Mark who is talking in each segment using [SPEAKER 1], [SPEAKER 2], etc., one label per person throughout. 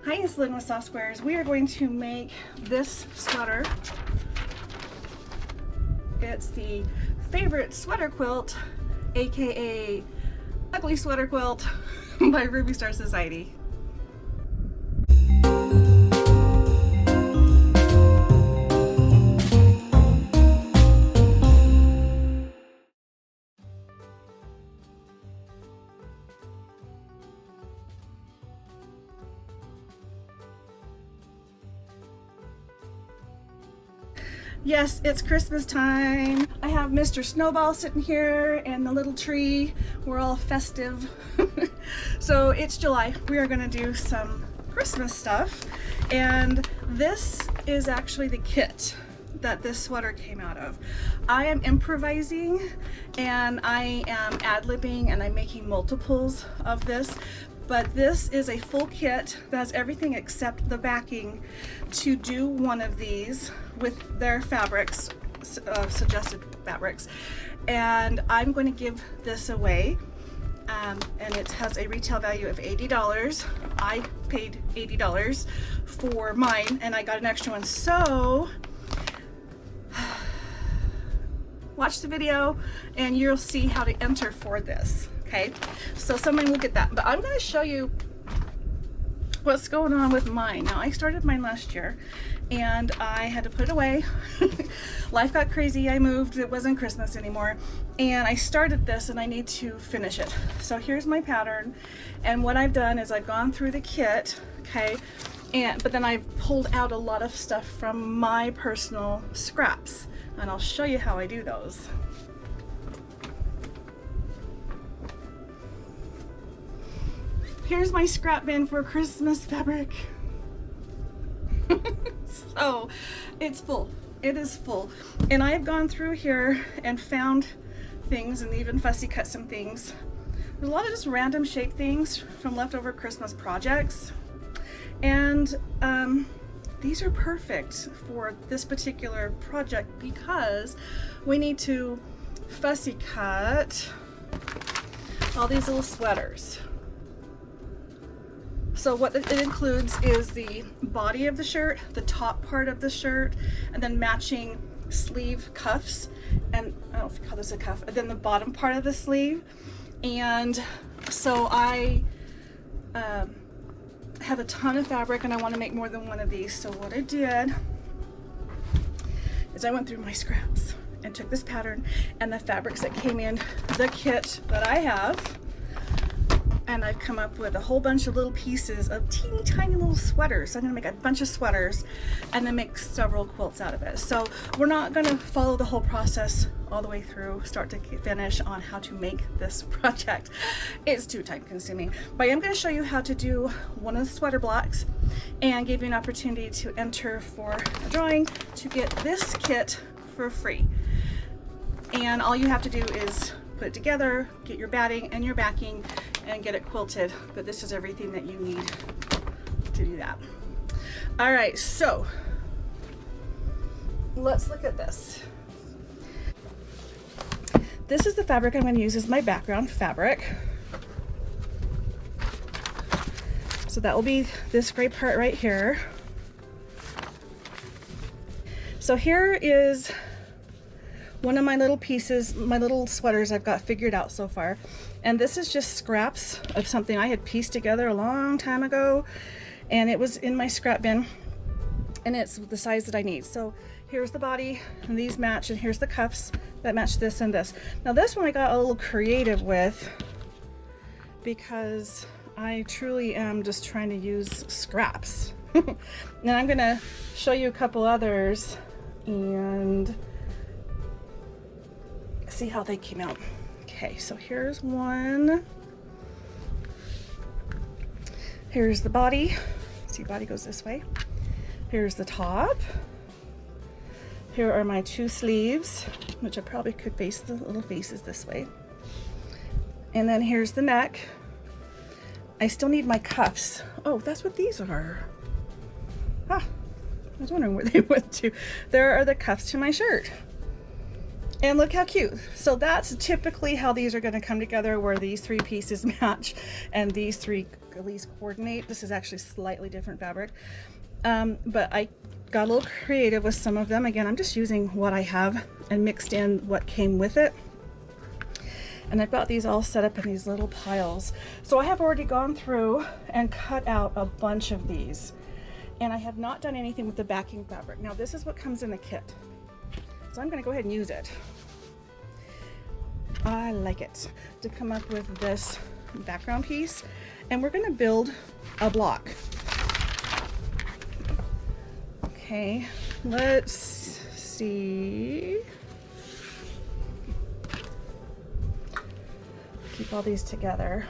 [SPEAKER 1] Hi, it's Lynne with Soft Squares. We are going to make this sweater. It's the favorite sweater quilt, aka ugly sweater quilt by Ruby Star Society. Yes, it's Christmas time. I have Mr. Snowball sitting here and the little tree. We're all festive. So it's July. We are gonna do some Christmas stuff. And this is actually the kit that this sweater came out of. I am improvising and I am ad-libbing and I'm making multiples of this. But this is a full kit that has everything except the backing to do one of these with their fabrics, suggested fabrics. And I'm going to give this away. And it has a retail value of $80. I paid $80 for mine and I got an extra one. So watch the video and you'll see how to enter for this. Okay, so someone will get that, but I'm going to show you what's going on with mine. Now, I started mine last year and I had to put it away. Life got crazy, I moved, it wasn't Christmas anymore, and I started this and I need to finish it. So here's my pattern, and what I've done is I've gone through the kit, okay, but then I've pulled out a lot of stuff from my personal scraps, and I'll show you how I do those. Here's my scrap bin for Christmas fabric. So it's full. It is full. And I have gone through here and found things and even fussy cut some things. There's a lot of just random shape things from leftover Christmas projects. And these are perfect for this particular project because we need to fussy cut all these little sweaters. So what it includes is the body of the shirt, the top part of the shirt, and then matching sleeve cuffs, and I don't know if you call this a cuff, and then the bottom part of the sleeve. And so I have a ton of fabric and I want to make more than one of these. So what I did is I went through my scraps and took this pattern and the fabrics that came in the kit that I have, and I've come up with a whole bunch of little pieces of teeny tiny little sweaters. So I'm gonna make a bunch of sweaters and then make several quilts out of it. So we're not gonna follow the whole process all the way through, start to finish, on how to make this project. It's too time consuming. But I am gonna show you how to do one of the sweater blocks and give you an opportunity to enter for a drawing to get this kit for free. And all you have to do is put it together, get your batting and your backing, and get it quilted. But this is everything that you need to do that. All right, so let's look at this. This is the fabric I'm going to use as my background fabric. So that will be this gray part right here. So here is one of my little pieces, my little sweaters I've got figured out so far. And this is just scraps of something I had pieced together a long time ago. And it was in my scrap bin. And it's the size that I need. So here's the body, and these match, and here's the cuffs that match this and this. Now this one I got a little creative with because I truly am just trying to use scraps. Now I'm gonna show you a couple others and see how they came out. Okay, so here's one. Here's the body. See, body goes this way. Here's the top. Here are my two sleeves, which I probably could face the little faces this way. And then here's the neck. I still need my cuffs. Oh, that's what these are. Ah, I was wondering where they went to. There are the cuffs to my shirt. And look how cute. So that's typically how these are going to come together, where these three pieces match and these three at least coordinate. This is actually slightly different fabric. But I got a little creative with some of them. Again, I'm just using what I have and mixed in what came with it. And I've got these all set up in these little piles. So I have already gone through and cut out a bunch of these. And I have not done anything with the backing fabric. Now this is what comes in the kit. So I'm gonna go ahead and use it. I like it, to come up with this background piece. And we're gonna build a block. Okay, let's see. Keep all these together.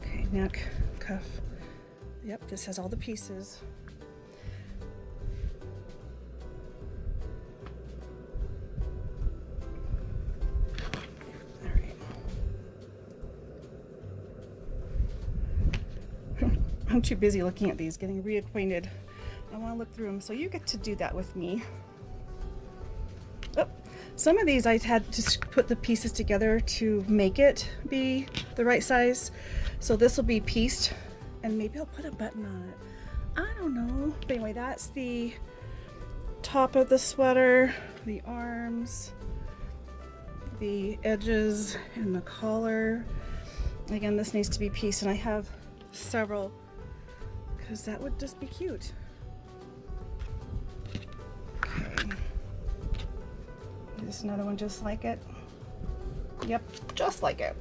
[SPEAKER 1] Okay, neck, cuff. Yep, this has all the pieces. I'm too busy looking at these, getting reacquainted. I want to look through them, so you get to do that with me. Oh, some of these I had to put the pieces together to make it be the right size. So this will be pieced, and maybe I'll put a button on it. I don't know. But anyway, that's the top of the sweater, the arms, the edges, and the collar. Again, this needs to be pieced, and I have several, because that would just be cute. Okay. There's another one just like it. Yep, just like it.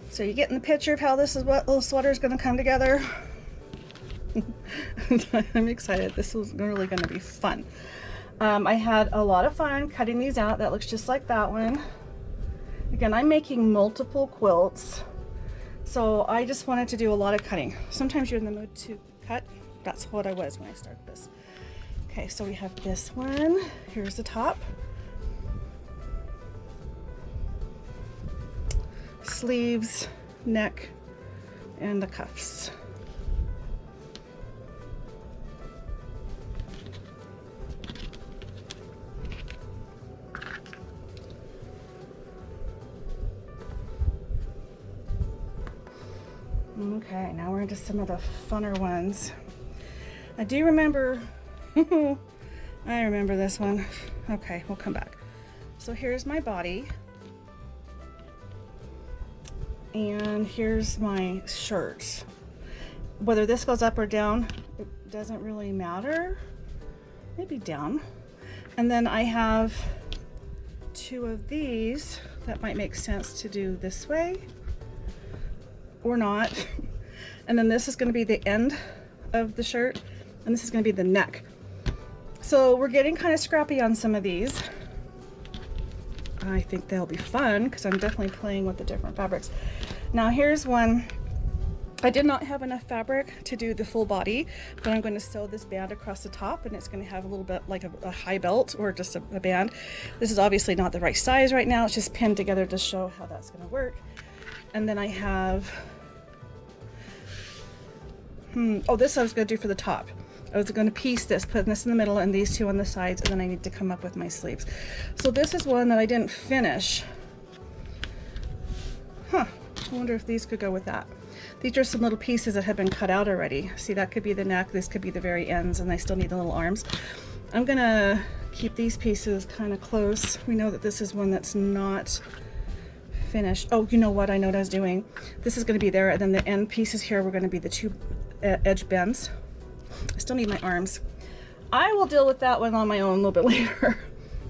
[SPEAKER 1] So you get in the picture of how this is, what little sweater is going to come together. I'm excited. This is really going to be fun. I had a lot of fun cutting these out. That looks just like that one. Again, I'm making multiple quilts, so I just wanted to do a lot of cutting. Sometimes you're in the mood to cut. That's what I was when I started this. Okay, so we have this one. Here's the top. Sleeves, neck, and the cuffs. Okay, now we're into some of the funner ones. I do remember, I remember this one. Okay, we'll come back. So here's my body. And here's my shirt. Whether this goes up or down, it doesn't really matter. Maybe down. And then I have two of these that might make sense to do this way or not. And then this is going to be the end of the shirt, and this is going to be the neck. So we're getting kind of scrappy on some of these. I think they'll be fun because I'm definitely playing with the different fabrics. Now here's one. I did not have enough fabric to do the full body, but I'm going to sew this band across the top, and it's going to have a little bit like a high belt or just a band. This is obviously not the right size right now. It's just pinned together to show how that's going to work. And then I have, oh, this I was going to do for the top. I was going to piece this, putting this in the middle and these two on the sides, and then I need to come up with my sleeves. So this is one that I didn't finish. I wonder if these could go with that. These are some little pieces that have been cut out already. See, that could be the neck, this could be the very ends, and I still need the little arms. I'm gonna keep these pieces kind of close. We know that this is one that's not finished. Oh, you know what? I know what I was doing. This is gonna be there, and then the end pieces here were gonna be the two edge bends. I still need my arms. I will deal with that one on my own a little bit later.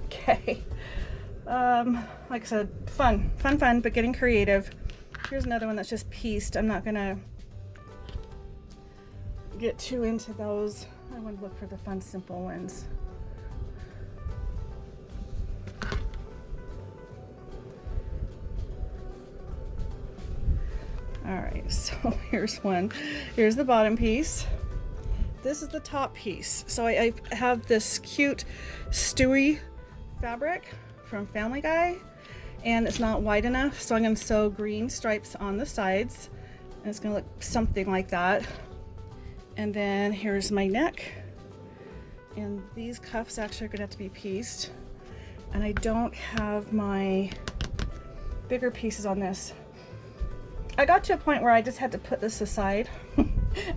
[SPEAKER 1] Okay. Like I said, fun, but getting creative. Here's another one that's just pieced. I'm not gonna get too into those I want to look for the fun, simple ones. All right, so here's one. Here's the bottom piece. This is the top piece. So I have this cute Stewie fabric from Family Guy, and it's not wide enough, so I'm going to sew green stripes on the sides, and it's going to look something like that. And then here's my neck, and these cuffs actually are going to have to be pieced, and I don't have my bigger pieces on this. I got to a point where I just had to put this aside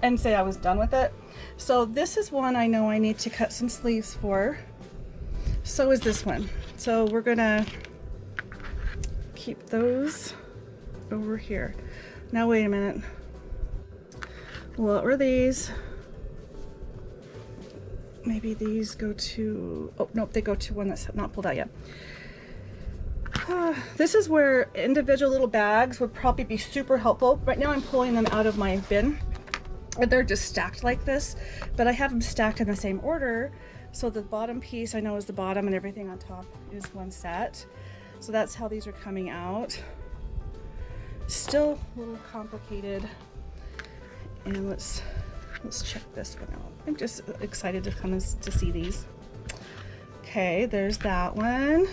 [SPEAKER 1] and say I was done with it. So this is one I know I need to cut some sleeves for. So is this one. So we're gonna keep those over here. Now wait a minute. What were these? Maybe these go to, oh nope, they go to one that's not pulled out yet. This is where individual little bags would probably be super helpful. Right now I'm pulling them out of my bin. They're just stacked like this, but I have them stacked in the same order. So the bottom piece I know is the bottom and everything on top is one set. So that's how these are coming out. Still a little complicated. And let's check this one out. I'm just excited to come to see these. Okay, there's that one.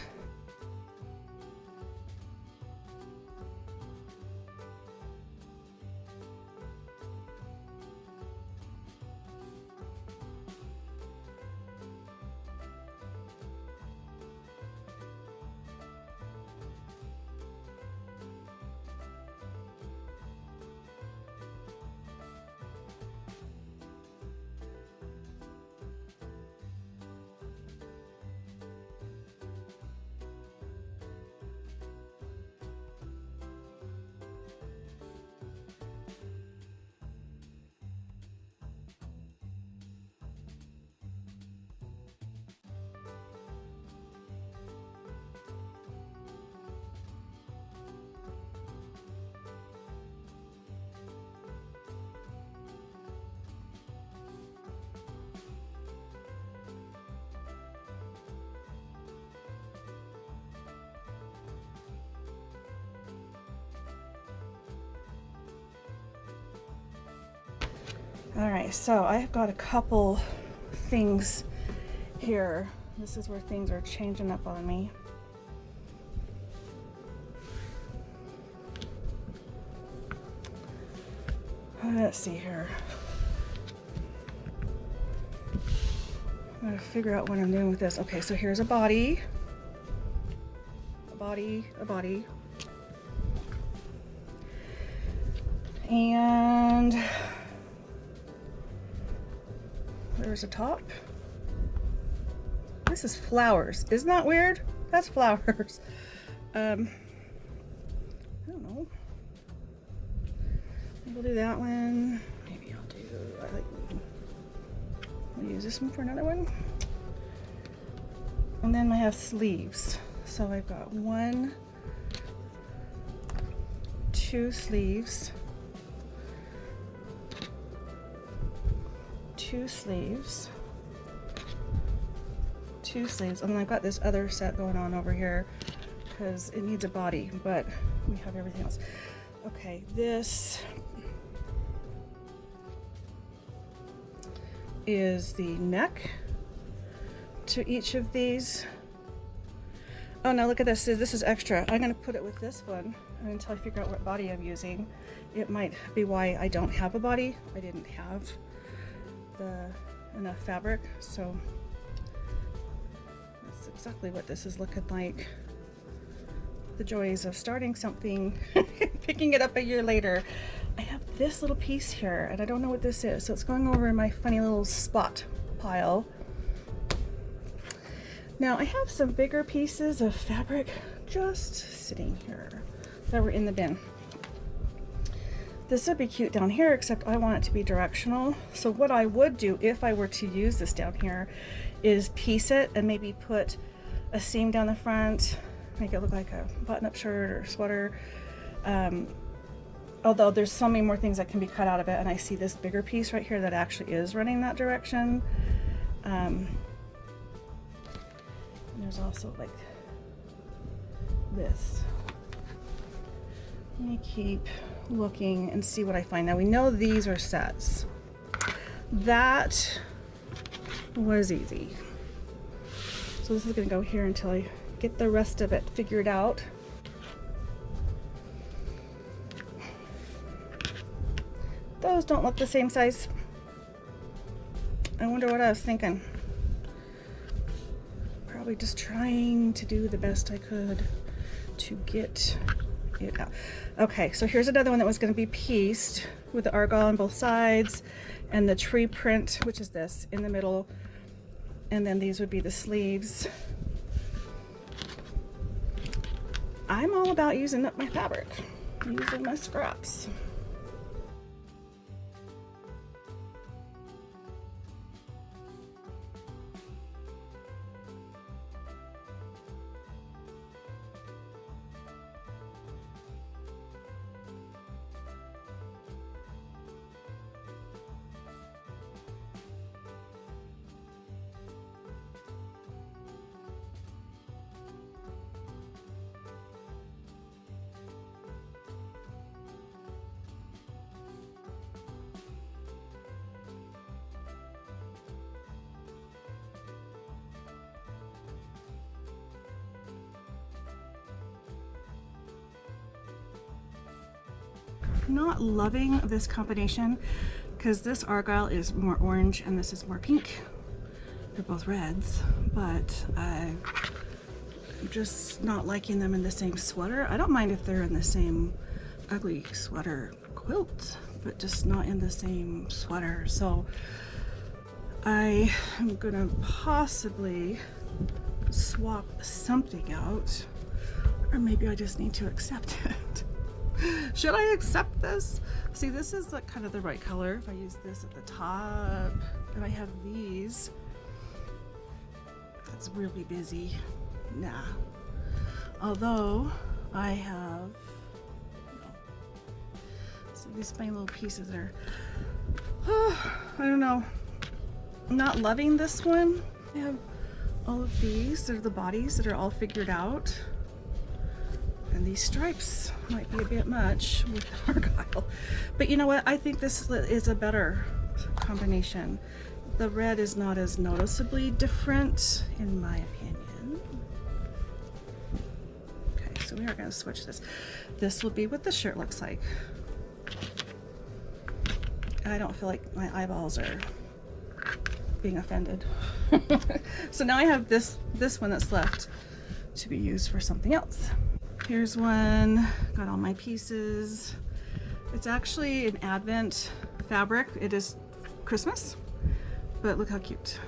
[SPEAKER 1] All right, so I've got a couple things here. This is where things are changing up on me. Let's see here. I'm gonna figure out what I'm doing with this. Okay, so here's a body, a body, a body. And there's a top. This is flowers. Isn't that weird? That's flowers. I don't know. We'll do that one. Maybe I'll use this one for another one. And then I have sleeves. So I've got 1, 2 sleeves. 2 sleeves, 2 sleeves, and then I've got this other set going on over here because it needs a body, but we have everything else. Okay, this is the neck to each of these. Oh, now look at this. This is extra. I'm going to put it with this one until I figure out what body I'm using. It might be why I don't have a body. I didn't have enough fabric, so that's exactly what this is looking like. The joys of starting something, picking it up a year later. I have this little piece here, and I don't know what this is, so it's going over in my funny little spot pile. Now I have some bigger pieces of fabric just sitting here that were in the bin. This would be cute down here, except I want it to be directional. So what I would do if I were to use this down here is piece it and maybe put a seam down the front, make it look like a button-up shirt or sweater. although there's so many more things that can be cut out of it, and I see this bigger piece right here that actually is running that direction. And there's also like this. Let me keep looking and see what I find. Now we know these are sets. That was easy. So this is gonna go here until I get the rest of it figured out. Those don't look the same size. I wonder what I was thinking. Probably just trying to do the best I could to get it out. Okay, so here's another one that was going to be pieced with the argyle on both sides and the tree print, which is this, in the middle. And then these would be the sleeves. I'm all about using up my fabric, using my scraps. Not loving this combination because this argyle is more orange and this is more pink. They're both reds, but I'm just not liking them in the same sweater. I don't mind if they're in the same ugly sweater quilt, but just not in the same sweater. So I am gonna possibly swap something out, or maybe I just need to accept it. Should I accept this? See, this is like kind of the right color. If I use this at the top, and I have these, that's really busy. Nah. Although I have, so these funny little pieces are, I don't know. I'm not loving this one. I have all of these. They're the bodies that are all figured out. And these stripes might be a bit much with argyle. But you know what? I think this is a better combination. The red is not as noticeably different, in my opinion. Okay, so we are going to switch this. This will be what the shirt looks like. And I don't feel like my eyeballs are being offended. So now I have this one that's left to be used for something else. Here's one, got all my pieces. It's actually an Advent fabric. It is Christmas, but look how cute.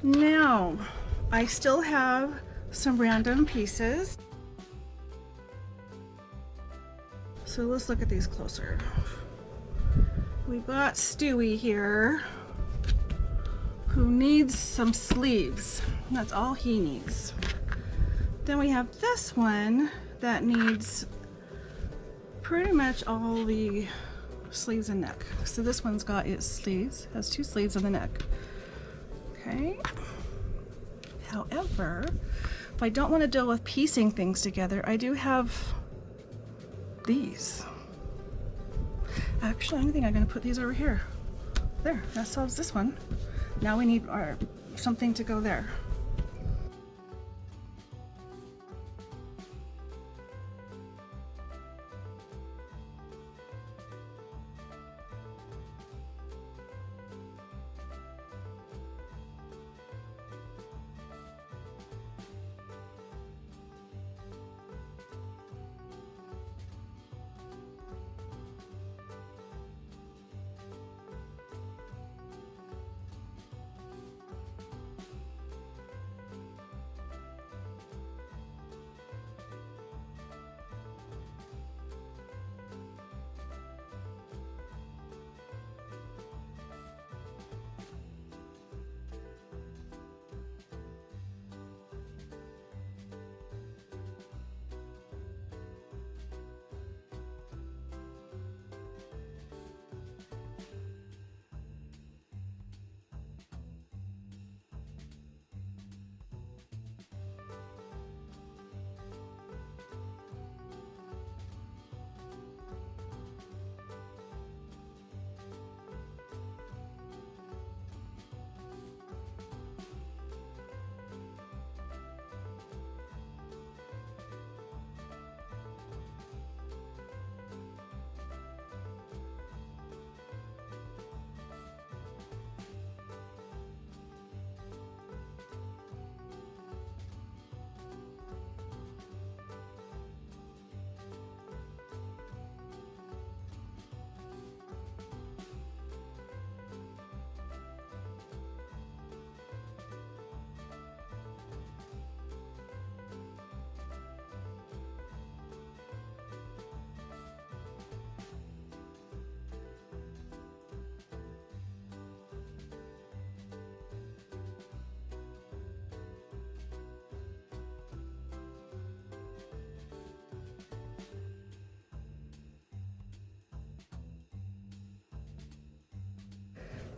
[SPEAKER 1] Now, I still have some random pieces. So let's look at these closer. We've got Stewie here, who needs some sleeves. That's all he needs. Then we have this one that needs pretty much all the sleeves and neck. So this one's got its sleeves, has 2 sleeves on the neck. Okay. However, if I don't want to deal with piecing things together, I do have these. Actually, I think I'm going to put these over here. There, that solves this one. Now we need our something to go there.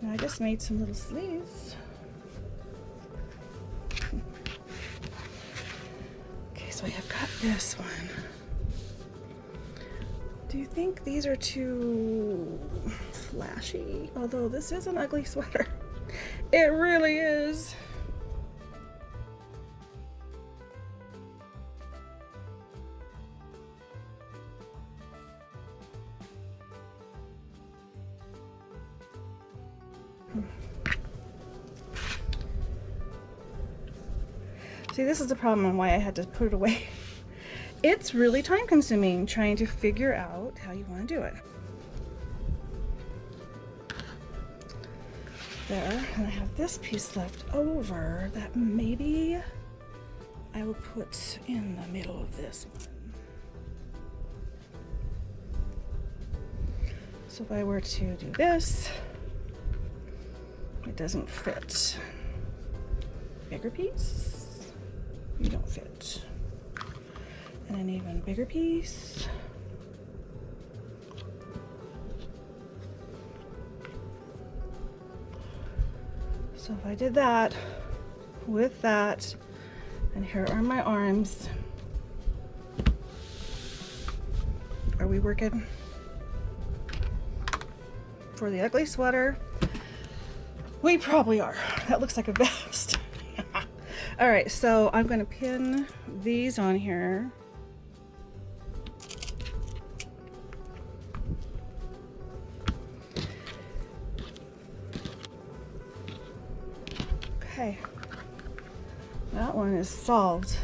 [SPEAKER 1] Now I just made some little sleeves. Okay, so I have got this one. Do you think these are too flashy? Although this is an ugly sweater. It really is. See, this is the problem and why I had to put it away. It's really time consuming trying to figure out how you want to do it. There, and I have this piece left over that maybe I will put in the middle of this one. So if I were to do this, it doesn't fit. Bigger piece. You don't fit. And an even bigger piece. So if I did that with that, and here are my arms. Are we working for the ugly sweater? We probably are. That looks like a vest. All right, so I'm going to pin these on here. Okay, that one is solved.